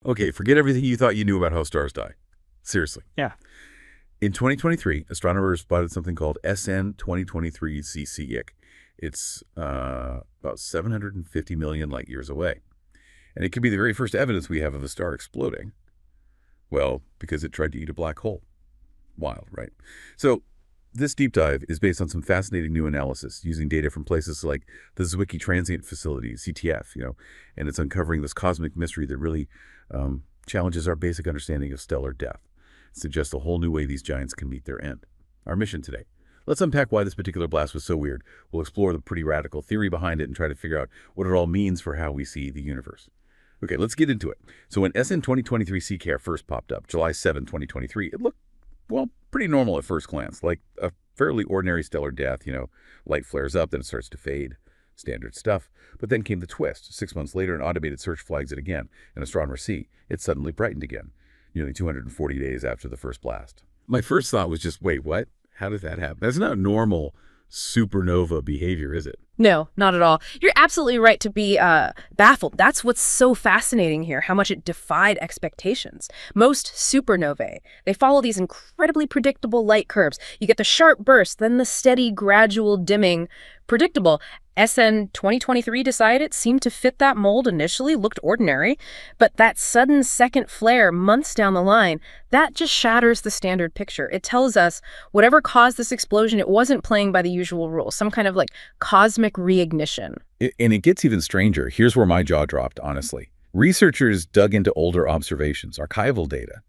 Okay, forget everything you thought you knew about how stars die. Seriously. Yeah. In 2023, astronomers spotted something called SN 2023 CCIC. It's about 750 million light years away. And it could be the very first evidence we have of a star exploding. Well, because it tried to eat a black hole. Wild, right? So this deep dive is based on some fascinating new analysis using data from places like the Zwicky Transient Facility, ZTF, and it's uncovering this cosmic mystery that really challenges our basic understanding of stellar death. It suggests a whole new way these giants can meet their end. Our mission today. Let's unpack why this particular blast was so weird. We'll explore the pretty radical theory behind it and try to figure out what it all means for how we see the universe. Okay, let's get into it. So when SN 2023 CCAR first popped up, July 7, 2023, it looked, well, pretty normal at first glance, like a fairly ordinary stellar death. Light flares up, then it starts to fade. Standard stuff. But then came the twist. 6 months later, an automated search flags it again, and astronomers see it suddenly brightened again, nearly 240 days after the first blast. My first thought was just, wait, what? How did that happen? That's not normal supernova behavior, is it? No, not at all. You're absolutely right to be baffled. That's what's so fascinating here, how much it defied expectations. Most supernovae, they follow these incredibly predictable light curves. You get the sharp burst, then the steady, gradual dimming. Predictable. SN 2023 decided seemed to fit that mold initially, looked ordinary, but that sudden second flare months down the line, that just shatters the standard picture. It tells us whatever caused this explosion, it wasn't playing by the usual rules, some kind of like cosmic reignition. And it gets even stranger. Here's where my jaw dropped, honestly. Researchers dug into older observations, archival data,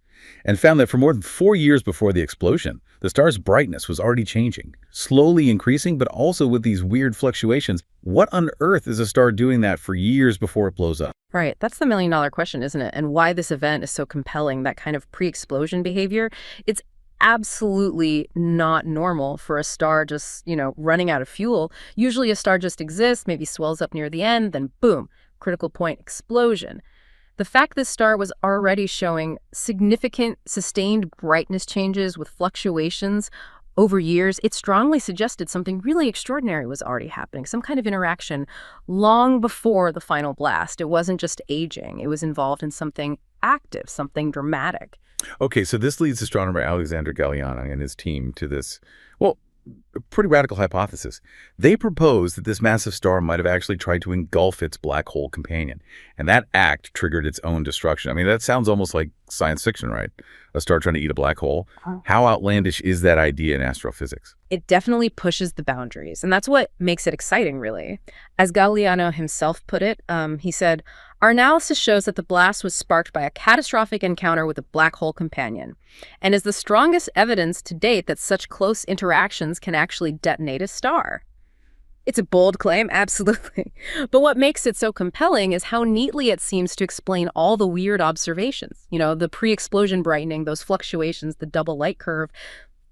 and found that for more than 4 years before the explosion, the star's brightness was already changing, slowly increasing, but also with these weird fluctuations. What on earth is a star doing that for years before it blows up? Right. That's the million-dollar question, isn't it? And why this event is so compelling, that kind of pre-explosion behavior. It's absolutely not normal for a star just, running out of fuel. Usually a star just exists, maybe swells up near the end, then boom, critical point explosion. The fact this star was already showing significant sustained brightness changes with fluctuations over years, it strongly suggested something really extraordinary was already happening, some kind of interaction long before the final blast. It wasn't just aging. It was involved in something active, something dramatic. Okay, so this leads astronomer Alexander Galiano and his team to this, a pretty radical hypothesis. They propose that this massive star might have actually tried to engulf its black hole companion, and that act triggered its own destruction. I mean, that sounds almost like science fiction, right? A star trying to eat a black hole. How outlandish is that idea in astrophysics? It definitely pushes the boundaries, and that's what makes it exciting, really. As Galiano himself put it, he said, "Our analysis shows that the blast was sparked by a catastrophic encounter with a black hole companion, and is the strongest evidence to date that such close interactions can actually detonate a star." It's a bold claim, absolutely. But what makes it so compelling is how neatly it seems to explain all the weird observations. The pre-explosion brightening, those fluctuations, the double light curve.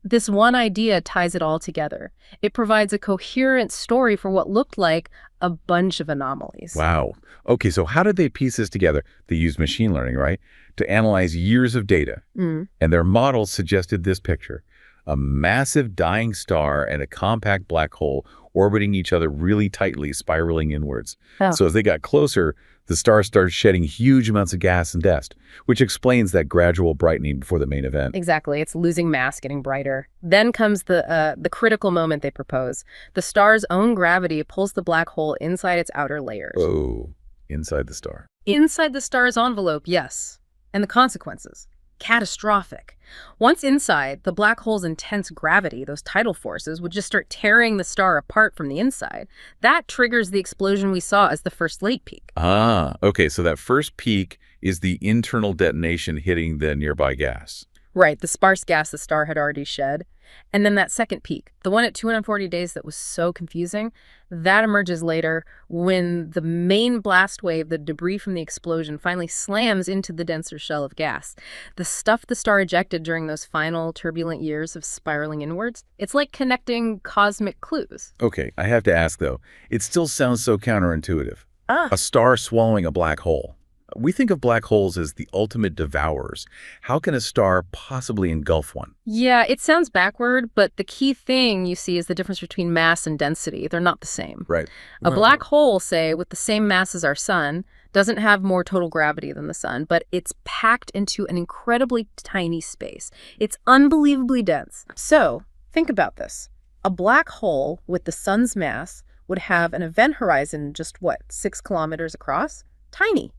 This one idea ties it all together. It provides a coherent story for what looked like a bunch of anomalies. Wow. Okay, so how did they piece this together? They used machine learning, right, to analyze years of data. And their models suggested this picture: a massive dying star and a compact black hole orbiting each other really tightly, spiraling inwards. Oh. So as they got closer, the star started shedding huge amounts of gas and dust, which explains that gradual brightening before the main event. Exactly. It's losing mass, getting brighter. Then comes the critical moment they propose. The star's own gravity pulls the black hole inside its outer layers. Oh, inside the star. Inside the star's envelope, yes. And the consequences. Catastrophic. Once inside, the black hole's intense gravity, those tidal forces, would just start tearing the star apart from the inside. That triggers the explosion we saw as the first late peak. Ah, okay, so that first peak is the internal detonation hitting the nearby gas. Right, the sparse gas the star had already shed. And then that second peak, the one at 240 days that was so confusing, that emerges later when the main blast wave, the debris from the explosion, finally slams into the denser shell of gas. The stuff the star ejected during those final turbulent years of spiraling inwards, it's like connecting cosmic clues. Okay, I have to ask, though, it still sounds so counterintuitive. A star swallowing a black hole. We think of black holes as the ultimate devourers. How can a star possibly engulf one? Yeah, it sounds backward, but the key thing you see is the difference between mass and density. They're not the same. Right. A black hole, say, with the same mass as our sun, doesn't have more total gravity than the sun, but it's packed into an incredibly tiny space. It's unbelievably dense. So, think about this. A black hole with the sun's mass would have an event horizon just, 6 kilometers across? Tiny.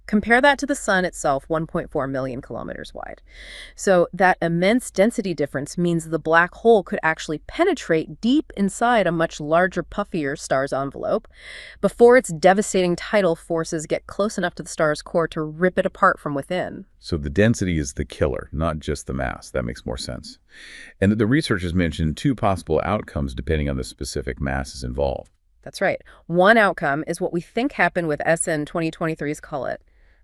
Compare that to the sun itself, 1.4 million kilometers wide. So that immense density difference means the black hole could actually penetrate deep inside a much larger, puffier star's envelope before its devastating tidal forces get close enough to the star's core to rip it apart from within. So the density is the killer, not just the mass. That makes more sense. And the researchers mentioned 2 possible outcomes depending on the specific masses involved. That's right. One outcome is what we think happened with SN 2023's Comet.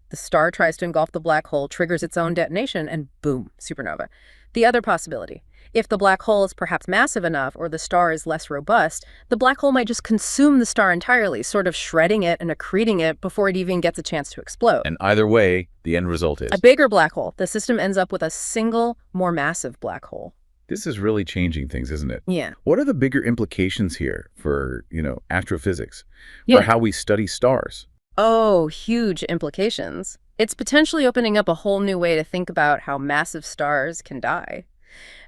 The star tries to engulf the black hole, triggers its own detonation, and boom, supernova. The other possibility, if the black hole is perhaps massive enough or the star is less robust, the black hole might just consume the star entirely, sort of shredding it and accreting it before it even gets a chance to explode. And either way, the end result is a bigger black hole. The system ends up with a single, more massive black hole. This is really changing things, isn't it? Yeah. What are the bigger implications here for, astrophysics, Yeah. for how we study stars? Oh, huge implications. It's potentially opening up a whole new way to think about how massive stars can die.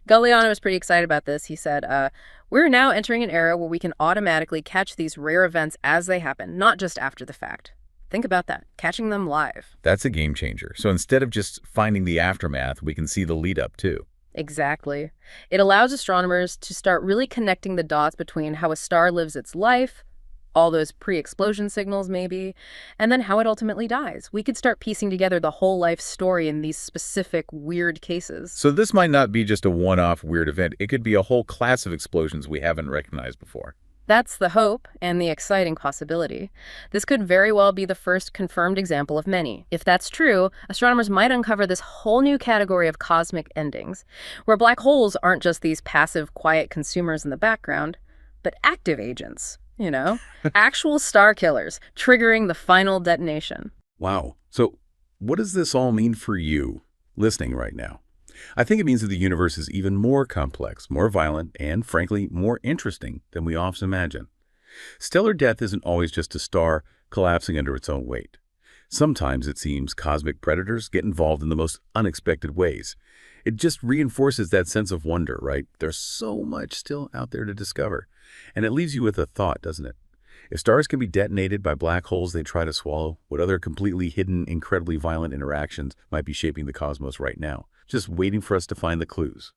Galliano was pretty excited about this. He said, we're now entering an era where we can automatically catch these rare events as they happen, not just after the fact. Think about that, catching them live. That's a game changer. So instead of just finding the aftermath, we can see the lead up too. Exactly. It allows astronomers to start really connecting the dots between how a star lives its life, all those pre-explosion signals maybe, and then how it ultimately dies. We could start piecing together the whole life story in these specific weird cases. So this might not be just a one-off weird event. It could be a whole class of explosions we haven't recognized before. That's the hope and the exciting possibility. This could very well be the first confirmed example of many. If that's true, astronomers might uncover this whole new category of cosmic endings, where black holes aren't just these passive, quiet consumers in the background, but active agents. Actual star killers triggering the final detonation. Wow. So what does this all mean for you listening right now? I think it means that the universe is even more complex, more violent, and frankly, more interesting than we often imagine. Stellar death isn't always just a star collapsing under its own weight. Sometimes it seems cosmic predators get involved in the most unexpected ways. It just reinforces that sense of wonder, right? There's so much still out there to discover. And it leaves you with a thought, doesn't it? If stars can be detonated by black holes they try to swallow, what other completely hidden, incredibly violent interactions might be shaping the cosmos right now, just waiting for us to find the clues?